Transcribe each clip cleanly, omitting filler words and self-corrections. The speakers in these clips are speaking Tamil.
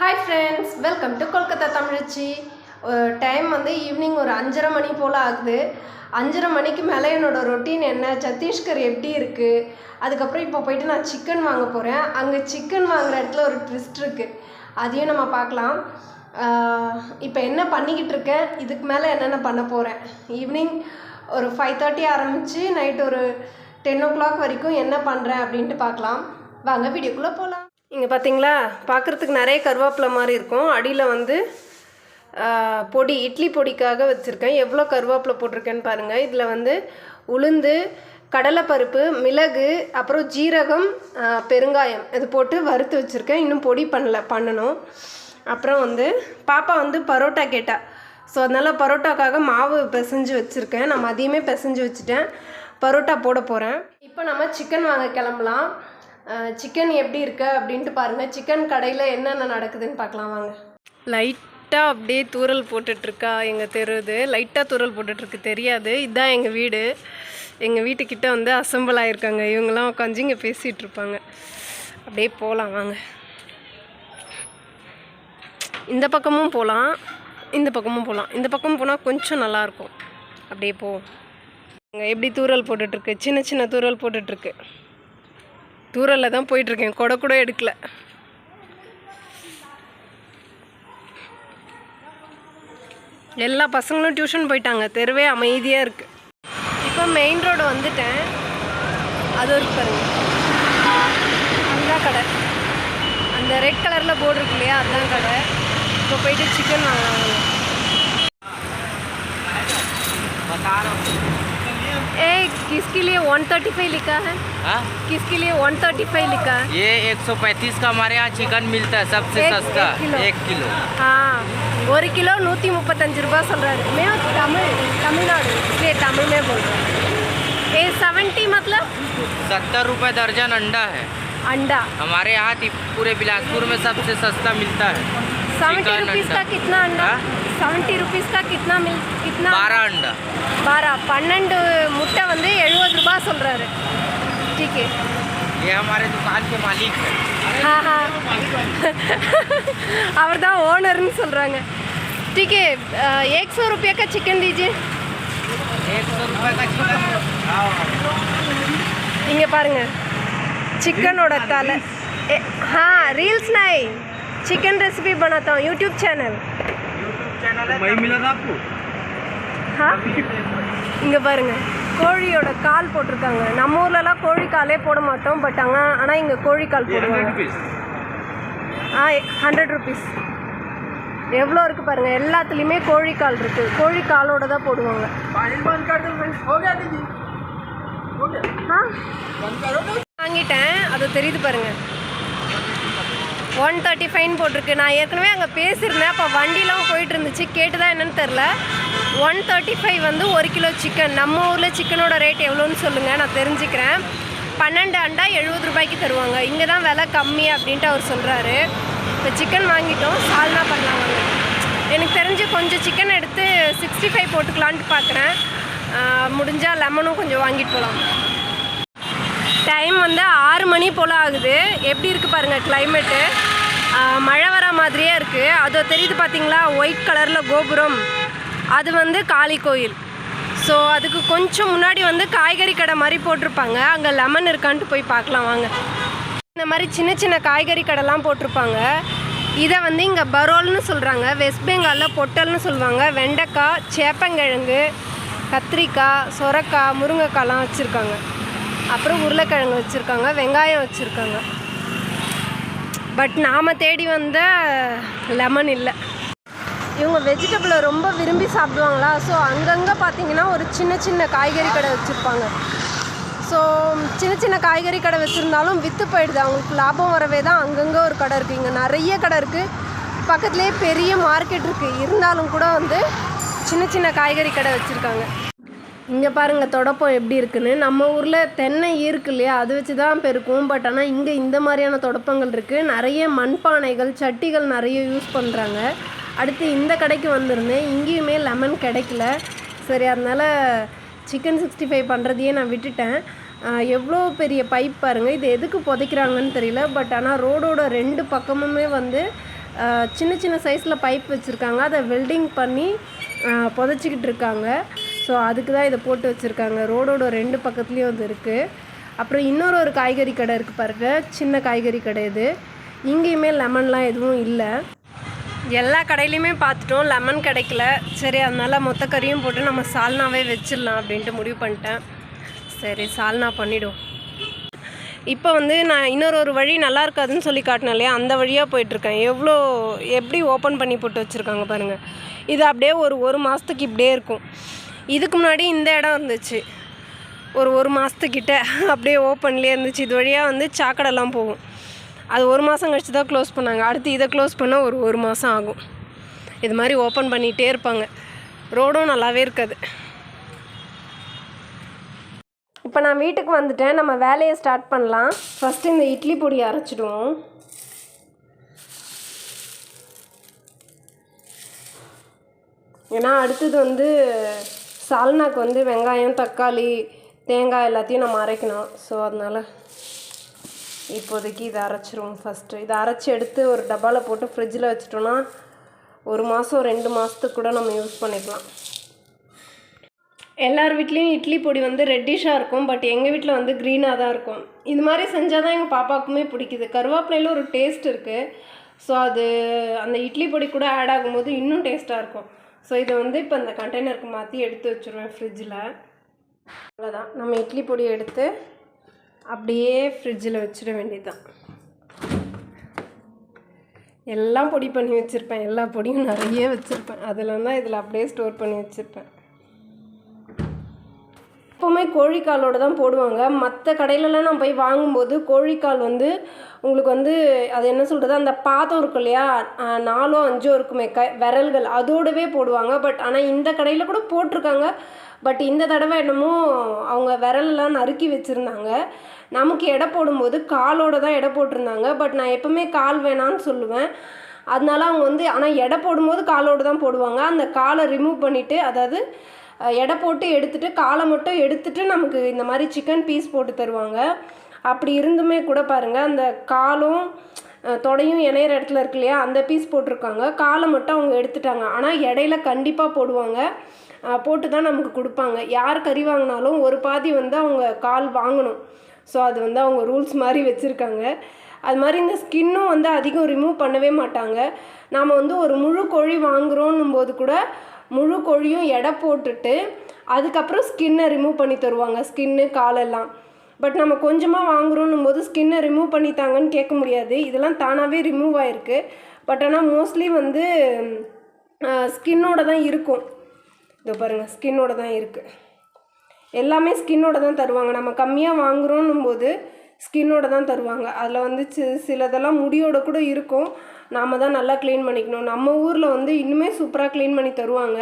Hi friends, welcome to Kolkata Thamizhachi. Time வந்து ஈவினிங் ஒரு 5:30 மணி போல் ஆகுது. 5:30 மணிக்கு மேலே என்னோடய ரொட்டீன் என்ன, சத்தீஸ்கர் எப்படி இருக்குது, அதுக்கப்புறம் இப்போ போயிட்டு நான் சிக்கன் வாங்க போகிறேன். அங்கே சிக்கன் வாங்குகிற இடத்துல ஒரு ட்விஸ்ட் இருக்குது, அதையும் நம்ம பார்க்கலாம். இப்போ என்ன பண்ணிக்கிட்டு இருக்கேன், இதுக்கு மேலே என்னென்ன பண்ண போகிறேன், ஈவினிங் ஒரு 5:30 ஆரம்பித்து நைட் ஒரு 10 o'clock வரைக்கும் என்ன பண்ணுறேன் அப்படின்ட்டு பார்க்கலாம். வாங்க வீடியோக்குள்ளே போகலாம். இங்கே பார்த்தீங்களா, பார்க்குறதுக்கு நிறைய கருவேப்பிலை மாதிரி இருக்கும். அடியில் வந்து பொடி, இட்லி பொடிக்காக வச்சுருக்கேன். எவ்வளோ கருவேப்பிலை போட்டிருக்கேன்னு பாருங்கள். இதில் வந்து உளுந்து, கடலைப்பருப்பு, மிளகு, அப்புறம் ஜீரகம், பெருங்காயம் இது போட்டு வறுத்து வச்சுருக்கேன். இன்னும் பொடி பண்ணணும். அப்புறம் வந்து பாப்பா வந்து பரோட்டா கேட்டா, ஸோ அதனால் பரோட்டாக்காக மாவு பிசைஞ்சு வச்சுருக்கேன். நான் மதியமே பிசைஞ்சு வச்சுட்டேன். பரோட்டா போட போகிறேன். இப்போ நம்ம சிக்கன் வாங்க கிளம்பலாம். சிக்கன் எப்படி இருக்கு அப்படின்ட்டு பாருங்கள். சிக்கன் கடையில் என்னென்ன நடக்குதுன்னு பார்க்கலாம் வாங்க. லைட்டாக அப்படியே தூரல் போட்டுட்ருக்கா எங்கள் தெருது. லைட்டாக தூரல் போட்டுட்ருக்கு, தெரியாது. இதுதான் எங்கள் வீடு. எங்கள் வீட்டுக்கிட்ட வந்து அசம்பிள் ஆகிருக்காங்க. இவங்கெல்லாம் உட்காந்து இங்கே பேசிகிட்ருப்பாங்க. அப்படியே போகலாம் வாங்க. இந்த பக்கமும் போகலாம், இந்த பக்கமும் போகலாம். இந்த பக்கமும் போனால் கொஞ்சம் நல்லாயிருக்கும். அப்படியே போவோம். அங்கே எப்படி தூரல் போட்டுட்ருக்கு, சின்ன சின்ன தூரல் போட்டுட்ருக்கு. தூரலில் தான் போயிட்டுருக்கேன், கொடை கூட எடுக்கல. எல்லா பசங்களும் டியூஷன் போயிட்டாங்க. தெருவே அமைதியாக இருக்குது. இப்போ மெயின் ரோடு வந்துட்டேன். அது ஒரு பாருங்க, அதுதான் கடை. அந்த ரெட் கலரில் போர்டு இருக்கு இல்லையா, அதுதான் கடை. இப்போ போயிட்டு சிக்கன் வாங்குவாங்க. किसके लिए 135 लिखा है? किसके लिए 135 लिखा है? ये 135 का हमारे यहाँ चिकन मिलता है, सबसे सस्ता 1 किलो. हाँ, 1 किलो 135 रुपये சொல்றாரு. मैं तमिलनाडु, इसलिए तमिल में बोल रहा हूँ. ये 70 मतलब 70 रुपये दर्जन अंडा है. अंडा हमारे यहाँ पूरे बिलासपुर में सबसे सस्ता मिलता है. 70 रुपीज़ का कितना अंडा? 70 रुपीज़ का कितना 12 अंडा. 12 முட்டை வந்து 70 ரூபா சொல்கிறாரு. ठीक है, ये हमारे दुकान के मालिक है. हाँ हाँ அவர் தான் ஓனர்னு சொல்கிறாங்க. ठीक है, 100 रुपये का चिकन दीजिए. 100 रुपये का चिकन. இங்கே பாருங்கள், चिकनोட तले. हाँ, रील्स नहीं, चिकन रेसिपी बनाता हूँ, यूट्यूब चैनल. वही मिला था आपको? हाँ, இங்கே பாருங்கள், கோழியோட கால் போட்டிருக்காங்க. நம்ம ஊர்லலாம் கோழி காலே போட மாட்டோம், பட் ஆனால் இங்கே கோழி கால் போடுவாங்க. 100 rupees. எவ்வளோ இருக்குது பாருங்கள். எல்லாத்துலேயுமே கோழி கால் இருக்குது. கோழி காலோட தான் போடுவாங்க. வாங்கிட்டேன், அது தெரியுது பாருங்கள். 135 போட்டிருக்கு. நான் ஏற்கனவே அங்கே பேசியிருந்தேன். அப்போ வண்டிலாம் போயிட்டு இருந்துச்சு, கேட்டு தான் என்னன்னு தெரில. 135 வந்து 1 கிலோ சிக்கன். நம்ம ஊரில் சிக்கனோட ரேட் எவ்வளோன்னு சொல்லுங்கள், நான் தெரிஞ்சுக்கிறேன். 12 அண்டா 70 ரூபாய்க்கு தருவாங்க. இங்கே தான் விலை கம்மி அப்படின்ட்டு அவர் சொல்கிறாரு. இப்போ சிக்கன் வாங்கிட்டோம், சால்னா பண்ணலாம் வாங்க. எனக்கு தெரிஞ்சு கொஞ்சம் சிக்கன் எடுத்து 65 போட்டுக்கலான்ட்டு பார்க்குறேன். முடிஞ்சால் லெமனும் கொஞ்சம் வாங்கிட்டு போகலாம். டைம் வந்து 6 மணி போல் ஆகுது. எப்படி இருக்குது பாருங்கள் கிளைமேட்டு. மழை வர மாதிரியே இருக்குது. அது தெரியுது பார்த்தீங்களா, ஒயிட் கலரில் கோபுரம், அது வந்து காளி கோயில். ஸோ அதுக்கு கொஞ்சம் முன்னாடி வந்து காய்கறி கடை மாதிரி போட்டிருப்பாங்க. அங்கே லெமன் இருக்கான்ட்டு போய் பார்க்கலாம் வாங்க. இந்த மாதிரி சின்ன சின்ன காய்கறி கடைலாம் போட்டிருப்பாங்க. இதை வந்து இங்கே பரோல்னு சொல்கிறாங்க. வெஸ்ட் பெங்காலில் பொட்டல்னு சொல்லுவாங்க. வெண்டைக்காய், சேப்பங்கிழங்கு, கத்திரிக்காய், சொரக்காய், முருங்கைக்காய்லாம் வச்சுருக்காங்க. அப்புறம் உருளைக்கிழங்கு வச்சுருக்காங்க, வெங்காயம் வச்சுருக்காங்க. பட் நாம் தேடி வந்த லெமன் இல்லை. இவங்க வெஜிடபிளை ரொம்ப விரும்பி சாப்பிடுவாங்களா, ஸோ அங்கங்கே பார்த்தீங்கன்னா ஒரு சின்ன சின்ன காய்கறி கடை வச்சுருப்பாங்க. ஸோ சின்ன சின்ன காய்கறி கடை வச்சுருந்தாலும் விற்று போயிடுது. அவங்களுக்கு லாபம் வரவே தான் அங்கங்கே ஒரு கடை இருக்குது. இங்கே நிறைய கடை இருக்குது. பக்கத்துலேயே பெரிய மார்க்கெட் இருக்குது. இருந்தாலும் கூட வந்து சின்ன சின்ன காய்கறி கடை வச்சுருக்காங்க. இங்கே பாருங்கள் தொடப்பம் எப்படி இருக்குன்னு. நம்ம ஊரில் தென்னை இருக்கு இல்லையா, அது வச்சு தான் பெருக்கும். பட் ஆனால் இங்கே இந்த மாதிரியான தொடப்பங்கள் இருக்குது. நிறைய மண்பானைகள், சட்டிகள் நிறைய யூஸ் பண்ணுறாங்க. அடுத்து இந்த கடைக்கு வந்திருந்தேன், இங்கேயுமே லெமன் கிடைக்கல. சரி, அதனால் சிக்கன் 65 பண்ணுறதையே நான் விட்டுட்டேன். எவ்வளோ பெரிய பைப் பாருங்கள். இது எதுக்கு புதைக்கிறாங்கன்னு தெரியல. பட் ஆனால் ரோடோட 2 பக்கமுமே வந்து சின்ன சின்ன சைஸில் பைப் வச்சுருக்காங்க, அதை வெல்டிங் பண்ணி புதைச்சிக்கிட்டு இருக்காங்க. ஸோ அதுக்கு தான் இதை போட்டு வச்சுருக்காங்க. ரோடோட 2 பக்கத்துலேயும் அது இருக்குது. அப்புறம் இன்னொரு காய்கறி கடை இருக்குது பாருங்க, சின்ன காய்கறி கடை இது. இங்கேயுமே லெமன்லாம் எதுவும் இல்லை. எல்லா கடையிலையுமே பார்த்துட்டோம், லெமன் கிடைக்கல. சரி, அதனால் மொத்த கறியும் போட்டு நம்ம சால்னாவே வச்சிடலாம் அப்படின்ட்டு முடிவு பண்ணிட்டேன். சரி, சால்னா பண்ணிவிடும். இப்போ வந்து நான் இன்னொரு வழி நல்லா இருக்காதுன்னு சொல்லி காட்டினேன் இல்லையா, அந்த வழியாக போயிட்டுருக்கேன். எப்படி ஓப்பன் பண்ணி போட்டு வச்சுருக்காங்க பாருங்கள். இது அப்படியே ஒரு மாதத்துக்கு இப்படியே இருக்கும். இதுக்கு முன்னாடி இந்த இடம் இருந்துச்சு, ஒரு மாதத்துக்கிட்ட அப்படியே ஓப்பன்லேயே இருந்துச்சு. இது வழியாக வந்து சாக்கடைலாம் போகும். அது 1 மாதம் கழிச்சு தான் க்ளோஸ் பண்ணாங்க. அடுத்து இதை க்ளோஸ் பண்ண ஒரு மாதம் ஆகும். இது மாதிரி ஓப்பன் பண்ணிகிட்டே இருப்பாங்க. ரோடும் நல்லாவே இருக்காது. இப்போ நான் வீட்டுக்கு வந்துட்டேன். நம்ம வேலையை ஸ்டார்ட் பண்ணலாம். ஃபஸ்ட்டு இந்த இட்லி பொடி அரைச்சிடுவோம். ஏன்னா அடுத்தது வந்து சால்னாக்கு வந்து வெங்காயம், தக்காளி, தேங்காய் எல்லாத்தையும் நம்ம அரைக்கணும். ஸோ அதனால் இப்போதைக்கு இதை அரைச்சிருவோம். ஃபஸ்ட்டு இதை அரைச்சி எடுத்து ஒரு டப்பாவில் போட்டு ஃப்ரிட்ஜில் வச்சிட்டோன்னா 1 மாதம் 2 மாதத்துக்கு கூட நம்ம யூஸ் பண்ணிக்கலாம். எல்லார் வீட்லேயும் இட்லி பொடி வந்து ரெட்டிஷாக இருக்கும், பட் எங்கள் வீட்டில் வந்து க்ரீனாக தான் இருக்கும். இது மாதிரி செஞ்சால் தான் எங்கள் பாப்பாவுக்குமே பிடிக்குது. கருவேப்பிலையில் ஒரு டேஸ்ட் இருக்குது. ஸோ அது அந்த இட்லி பொடி கூட ஆட் ஆகும்போது இன்னும் டேஸ்ட்டாக இருக்கும். ஸோ இதை வந்து இப்போ இந்த கண்டெய்னருக்கு மாற்றி எடுத்து வச்சுருவேன் ஃப்ரிட்ஜில். அவ்வளோதான், நம்ம இட்லி பொடி எடுத்து அப்படியே ஃப்ரிட்ஜில் வச்சிட வேண்டியதுதான். எல்லாம் பொடி பண்ணி வச்சுருப்பேன், எல்லா பொடியும் நிறைய வச்சுருப்பேன். அதெல்லாம் தான் இதில் அப்படியே ஸ்டோர் பண்ணி வச்சுருப்பேன். எப்போவுமே கோழிக்காலோடு தான் போடுவாங்க. மற்ற கடையிலலாம் நான் போய் வாங்கும்போது கோழிக்கால் வந்து உங்களுக்கு வந்து அது என்ன சொல்கிறது, அந்த பாதம் இருக்கும் இல்லையா, 4 5 இருக்குமே விரல்கள், அதோடவே போடுவாங்க. பட் ஆனால் இந்த கடையில் கூட போட்டிருக்காங்க. பட் இந்த தடவை என்னமோ அவங்க விரலெல்லாம் நறுக்கி வச்சுருந்தாங்க. நமக்கு எடை போடும்போது காலோடு தான் எடை போட்டிருந்தாங்க. பட் நான் எப்போவுமே கால் வேணான்னு சொல்லுவேன். அதனால அவங்க வந்து ஆனால் எடை போடும்போது காலோடு தான் போடுவாங்க. அந்த காலை ரிமூவ் பண்ணிவிட்டு, அதாவது எடை போட்டு எடுத்துகிட்டு காலை மட்டும் எடுத்துகிட்டு நமக்கு இந்த மாதிரி சிக்கன் பீஸ் போட்டு தருவாங்க. அப்படி இருந்துமே கூட பாருங்கள், அந்த காலும் தொடையும் இணையிற இடத்துல இருக்கு இல்லையா, அந்த பீஸ் போட்டிருக்காங்க. காலை மட்டும் அவங்க எடுத்துட்டாங்க. ஆனால் இடையில கண்டிப்பாக போடுவாங்க, போட்டு தான் நமக்கு கொடுப்பாங்க. யார் கறி வாங்கினாலும் ஒரு பாதி வந்து அவங்க கால் வாங்கணும். ஸோ அது வந்து அவங்க ரூல்ஸ் மாதிரி வச்சுருக்காங்க. அது மாதிரி இந்த ஸ்கின்னும் வந்து அதிகம் ரிமூவ் பண்ணவே மாட்டாங்க. நாம் வந்து ஒரு முழு கோழி வாங்குகிறோன்னும் போது கூட முழு கோழியும் எடை போட்டுட்டு அதுக்கப்புறம் ஸ்கின்னை ரிமூவ் பண்ணி தருவாங்க, ஸ்கின்னு காலெல்லாம். பட் நம்ம கொஞ்சமாக வாங்குகிறோன்னும் போது ஸ்கின்னை ரிமூவ் பண்ணித்தாங்கன்னு கேட்க முடியாது. இதெல்லாம் தானாகவே ரிமூவ் ஆகிருக்கு. பட் ஆனால் மோஸ்ட்லி வந்து ஸ்கின்னோட தான் இருக்கும். இதோ பாருங்கள், ஸ்கின்னோட தான் இருக்குது. எல்லாமே ஸ்கின்னோட தான் தருவாங்க. நம்ம கம்மியாக வாங்குகிறோன்னும் போது ஸ்கின்னோட தான் தருவாங்க. அதில் வந்து சிலதெல்லாம் முடியோட கூட இருக்கும். நாம் தான் நல்லா க்ளீன் பண்ணிக்கணும். நம்ம ஊரில் வந்து இன்னுமே சூப்பராக க்ளீன் பண்ணி தருவாங்க.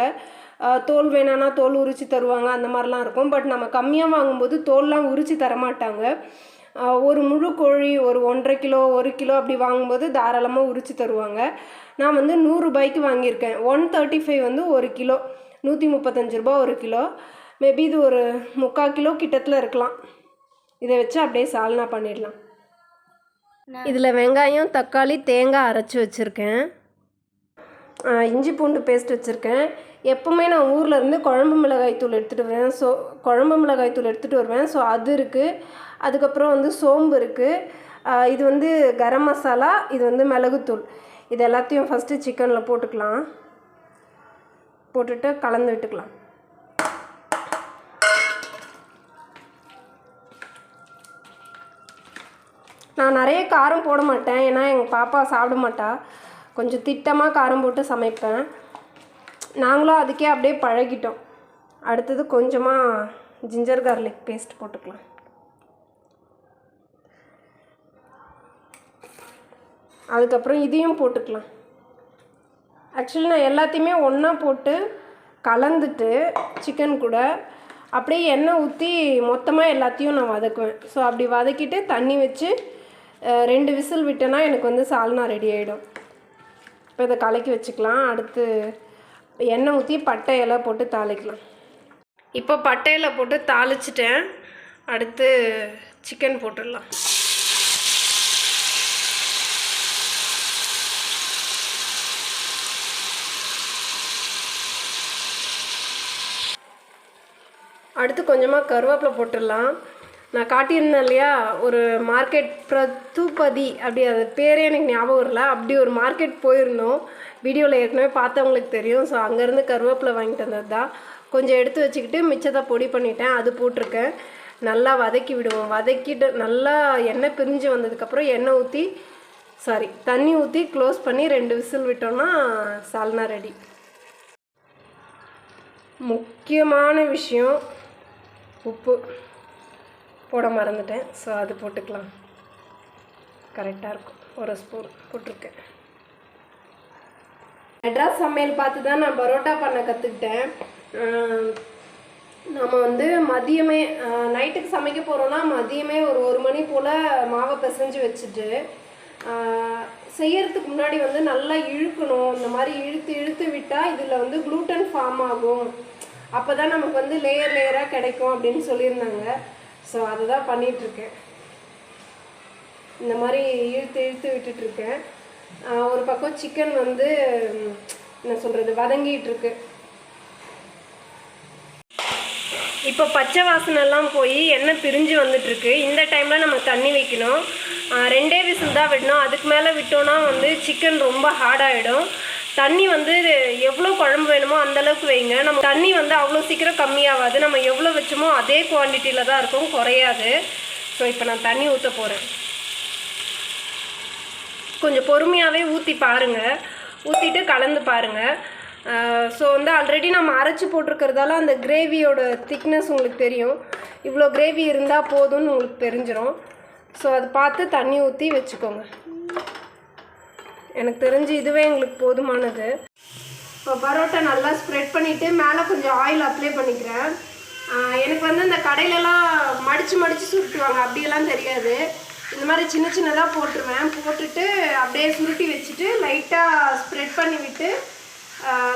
தோல் வேணான்னா தோல் உரித்து தருவாங்க, அந்த மாதிரிலாம் இருக்கும். பட் நம்ம கம்மியாக வாங்கும்போது தோல்லாம் உரித்து தரமாட்டாங்க. ஒரு முழு கோழி ஒரு 1.5 கிலோ 1 கிலோ அப்படி வாங்கும்போது தாராளமாக உரித்து தருவாங்க. நான் வந்து 100 ரூபாய்க்கு வாங்கியிருக்கேன். 135 வந்து 1 கிலோ, 135 ரூபா 1 கிலோ. மேபி இது ஒரு 3/4 கிலோ கிட்டத்தில் இருக்கலாம். இதை வச்சு அப்படியே சால்னா பண்ணிடலாம். இதில் வெங்காயம், தக்காளி, தேங்காய் அரைச்சி வச்சுருக்கேன். இஞ்சி பூண்டு பேஸ்ட் வச்சுருக்கேன். எப்போவுமே நான் ஊரில் இருந்து குழம்பு மிளகாய் தூள் எடுத்துகிட்டு வருவேன். ஸோ குழம்பு மிளகாய் தூள் எடுத்துகிட்டு வருவேன். ஸோ அது இருக்குது. அதுக்கப்புறம் வந்து சோம்பு இருக்குது. இது வந்து கரம் மசாலா, இது வந்து மிளகுத்தூள். இது எல்லாத்தையும் ஃபஸ்ட்டு சிக்கனில் போட்டுக்கலாம். போட்டுட்டு கலந்து விட்டுக்கலாம். நான் நிறைய காரம் போட மாட்டேன், ஏன்னா எங்கள் பாப்பா சாப்பிட மாட்டா. கொஞ்சம் திட்டமாக காரம் போட்டு சமைப்பேன். நாங்களும் அதுக்கே அப்படியே பழகிட்டோம். அடுத்தது கொஞ்சமாக ஜிஞ்சர் கார்லிக் பேஸ்ட் போட்டுக்கலாம். அதுக்கப்புறம் இதையும் போட்டுக்கலாம். ஆக்சுவலி நான் எல்லாத்தையுமே ஒன்றா போட்டு கலந்துட்டு சிக்கன் கூட அப்படியே எண்ணெய் ஊற்றி மொத்தமாக எல்லாத்தையும் நான் வதக்குவேன். ஸோ அப்படி வதக்கிட்டு தண்ணி வச்சு 2 விசில் விட்டேன்னா எனக்கு வந்து சால்னா ரெடி ஆகிடும். இப்போ இதை கலக்கி வச்சுக்கலாம். அடுத்து எண்ணெய் ஊற்றி பட்டை இலை போட்டு தாளிக்கலாம். இப்போ பட்டை இலை போட்டு தாளிச்சிட்டேன். அடுத்து சிக்கன் போட்டுடலாம். அடுத்து கொஞ்சமாக கருவேப்பிலை போட்டுடலாம். நான் காட்டியிருந்தேன் இல்லையா, ஒரு மார்க்கெட் பிரதுபதி அப்படி அது பேரே எனக்கு ஞாபகம் வரல, அப்படி ஒரு மார்க்கெட் போயிருந்தோம். வீடியோவில் ஏற்கனவே பார்த்தவங்களுக்கு தெரியும். ஸோ அங்கேருந்து கருவேப்பிலை வாங்கிட்டு வந்தது தான். கொஞ்சம் எடுத்து வச்சுக்கிட்டு மிச்சத்தை பொடி பண்ணிட்டேன், அது போட்டிருக்கேன். நல்லா வதக்கி விடுவோம். வதக்கிட்டு நல்லா எண்ணெய் பிரிஞ்சு வந்ததுக்கப்புறம் எண்ணெய் ஊற்றி தண்ணி ஊற்றி க்ளோஸ் பண்ணி 2 விசில் விட்டோம்னா சால்னா ரெடி. முக்கியமான விஷயம் உப்பு போட மறந்துட்டேன். ஸோ அது போட்டுக்கலாம், கரெக்டாக இருக்கும். 1 ஸ்பூன் போட்டிருக்கேன். மெட்ராஸ் சமையல் பார்த்து தான் நான் பரோட்டா பண்ண கற்றுக்கிட்டேன். நம்ம வந்து மதியமே நைட்டுக்கு சமைக்க போகிறோன்னா மதியமே ஒரு 1 மணி போல் மாவை பிசைஞ்சு வச்சுட்டு செய்யறதுக்கு முன்னாடி வந்து நல்லா இழுக்கணும். இந்த மாதிரி இழுத்து விட்டால் இதில் வந்து குளூட்டன் ஃபார்ம் ஆகும். அப்போ தான் நமக்கு வந்து லேயராக கிடைக்கும் அப்படின்னு சொல்லியிருந்தாங்க. ஸோ அதுதான் பண்ணிகிட்ருக்கேன். இந்த மாதிரி இழுத்து விட்டுட்ருக்கேன். ஒரு பக்கம் சிக்கன் வந்து என்ன சொல்கிறது வதங்கிட்டுருக்கு. இப்போ பச்சை வாசனைலாம் போய் எண்ணெய் பிரிஞ்சு வந்துட்டுருக்கு. இந்த டைமில் நம்ம தண்ணி வைக்கணும். 2 விசில் தான் விடணும். அதுக்கு மேலே விட்டோன்னா வந்து சிக்கன் ரொம்ப ஹார்டாகிடும். தண்ணி வந்து எவ்வளோ குழம்பு வேணுமோ அந்தளவுக்கு வைங்க. நம்ம தண்ணி வந்து அவ்வளோ சீக்கிரம் கம்மியாகாது. நம்ம எவ்வளோ வச்சோமோ அதே குவான்டிட்டியில் தான் இருக்கும், குறையாது. ஸோ இப்போ நான் தண்ணி ஊற்ற போகிறேன். கொஞ்சம் பொறுமையாகவே ஊற்றி பாருங்கள், ஊற்றிட்டு கலந்து பாருங்கள். ஸோ வந்து ஆல்ரெடி நம்ம அரைச்சி போட்டிருக்கிறதால அந்த கிரேவியோட திக்னஸ் உங்களுக்கு தெரியும். இவ்வளோ கிரேவி இருந்தால் போதும்னு உங்களுக்கு தெரிஞ்சிடும். ஸோ அது பார்த்து தண்ணி ஊற்றி வச்சுக்கோங்க. எனக்கு தெரிஞ்சு இதுவே எங்களுக்கு போதுமானது. இப்போ பரோட்டா நல்லா ஸ்ப்ரெட் பண்ணிவிட்டு மேலே கொஞ்சம் ஆயில் அப்ளை பண்ணிக்கிறேன். எனக்கு வந்து இந்த கடையிலலாம் மடித்து சுருட்டுவாங்க, அப்படியெல்லாம் தெரியாது. இந்த மாதிரி சின்னதாக போட்டுருவேன். போட்டுட்டு அப்படியே சுருட்டி வச்சுட்டு லைட்டாக ஸ்ப்ரெட் பண்ணி விட்டு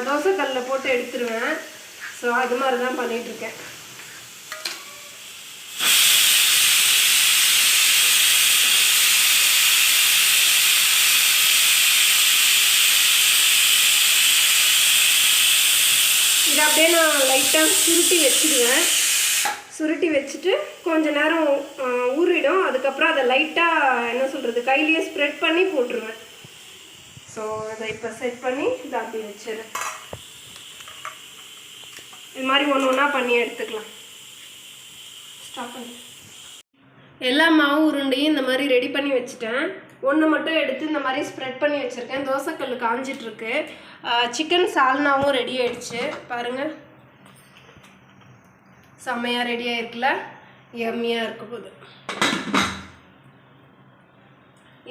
தோசைக்கல்லில் போட்டு எடுத்துருவேன். ஸோ அது மாதிரி தான் பண்ணிகிட்ருக்கேன். இதை அப்படியே நான் லைட்டாக சுருட்டி வச்சுட்டு கொஞ்சம் நேரம் ஊறிடும். அதுக்கப்புறம் அதை லைட்டாக என்ன சொல்கிறது கையிலேயே ஸ்ப்ரெட் பண்ணி போட்டுருவேன். ஸோ அதை இப்போ செட் பண்ணி இதை அப்படி வச்சிடுறேன். இது மாதிரி ஒன்றா பண்ணி எடுத்துக்கலாம். ஸ்டாப் பண்ணி எல்லா மாவு உருண்டையும் இந்த மாதிரி ரெடி பண்ணி வச்சுட்டேன். ஒன்று மட்டும் எடுத்து இந்த மாதிரி ஸ்ப்ரெட் பண்ணி வச்சுருக்கேன். தோசைக்கல் காஞ்சிட்ருக்கு. சிக்கன் சால்னாவும் ரெடி ஆகிடுச்சு. பாருங்கள், செம்மையாக ரெடி ஆகிருக்குல்ல, எம்மியாக இருக்க போகுது.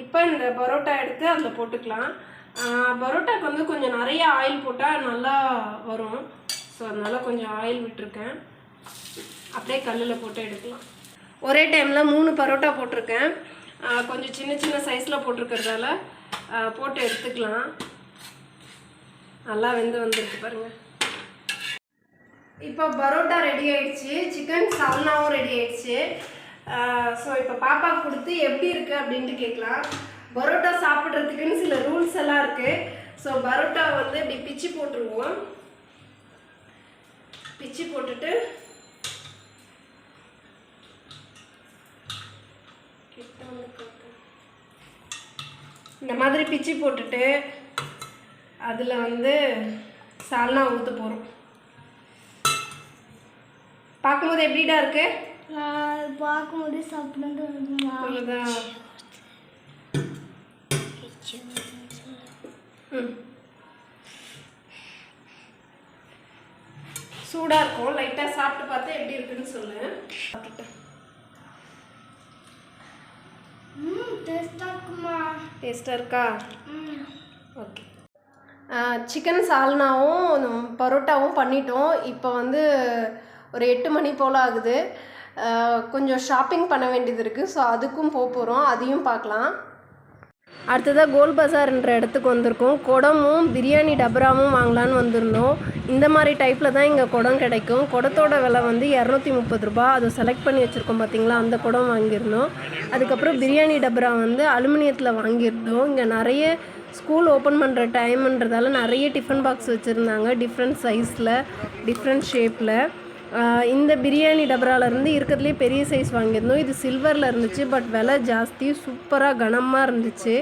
இப்போ இந்த பரோட்டா எடுத்து அதில் போட்டுக்கலாம். பரோட்டாக்கு வந்து கொஞ்சம் நிறைய ஆயில் போட்டால் நல்லா வரும். ஸோ அதனால் கொஞ்சம் ஆயில் விட்டுருக்கேன். அப்படியே கல்லில் போட்டு எடுக்கலாம். ஒரே டைமில் 3 பரோட்டா போட்டிருக்கேன். கொஞ்சம் சின்ன சைஸில் போட்டிருக்கிறதால போட்டு எடுத்துக்கலாம். நல்லா வெந்து வந்துருக்கு பாருங்கள். இப்போ பரோட்டா ரெடி ஆகிடுச்சு, சிக்கன் சால்னாவும் ரெடி ஆகிடுச்சு. ஸோ இப்போ பாப்பாவுக்கு கொடுத்து எப்படி இருக்குது அப்படின்ட்டு கேட்கலாம். பரோட்டா சாப்பிட்றதுக்குன்னு சில ரூல்ஸ் எல்லாம் இருக்குது. ஸோ பரோட்டா வந்து இப்படி பிச்சு போட்டுருவோம். பிச்சு போட்டுட்டு இந்த மாதிரி பிச்சு போட்டுட்டு அதில் வந்து சால்னா ஊற்ற போகிறோம். பார்க்கும்போது எப்படிடா இருக்கு? பார்க்கும்போது சாப்பிடுறது சூடாக இருக்கும். லைட்டாக சாப்பிட்டு பார்த்து எப்படி இருக்குன்னு சொல்லு. டேஸ்ட்டாக இருக்கா? ஓகே. சிக்கன் சால்னாவும் பரோட்டாவும் பண்ணிட்டோம். இப்போ வந்து ஒரு 8 மணி போல் ஆகுது. கொஞ்சம் ஷாப்பிங் பண்ண வேண்டியது இருக்குது. ஸோ அதுக்கும் போகிறோம், அதையும் பார்க்கலாம். அடுத்ததாக கோல் பஜார்ன்ற இடத்துக்கு வந்திருக்கோம். குடமும் பிரியாணி டபராவும் வாங்கலான்னு வந்திருந்தோம். இந்த மாதிரி டைப்பில் தான் இங்கே குடம் கிடைக்கும். குடத்தோட விலை வந்து 230 ரூபா. அதை செலக்ட் பண்ணி வச்சுருக்கோம் பார்த்தீங்களா, அந்த குடம் வாங்கியிருந்தோம். அதுக்கப்புறம் பிரியாணி டபரா வந்து அலுமினியத்தில் வாங்கியிருந்தோம். இங்கே நிறைய ஸ்கூல் ஓப்பன் பண்ணுற டைம்ன்றதால நிறைய டிஃபன் பாக்ஸ் வச்சுருந்தாங்க. டிஃப்ரெண்ட் சைஸில், டிஃப்ரெண்ட் ஷேப்பில். இந்த பிரியாணி டபராலேருந்து இருக்கிறதுலே பெரிய சைஸ் வாங்கியிருந்தோம். இது சில்வரில் இருந்துச்சு, பட் விலை ஜாஸ்தி. சூப்பராக கனமாக இருந்துச்சு,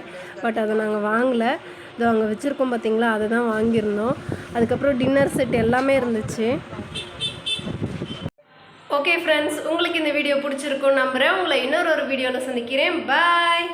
பட் அதை நாங்கள் வாங்கலை. இதோ அங்கே வச்சுருக்கோம் பார்த்தீங்களா, அதை தான் வாங்கியிருந்தோம். அதுக்கப்புறம் டின்னர் செட் எல்லாமே இருந்துச்சு. ஓகே ஃப்ரெண்ட்ஸ், உங்களுக்கு இந்த வீடியோ பிடிச்சிருக்கும்னு நம்புகிறேன். உங்களை இன்னொரு வீடியோவில் சந்திக்கிறேன். பாய்.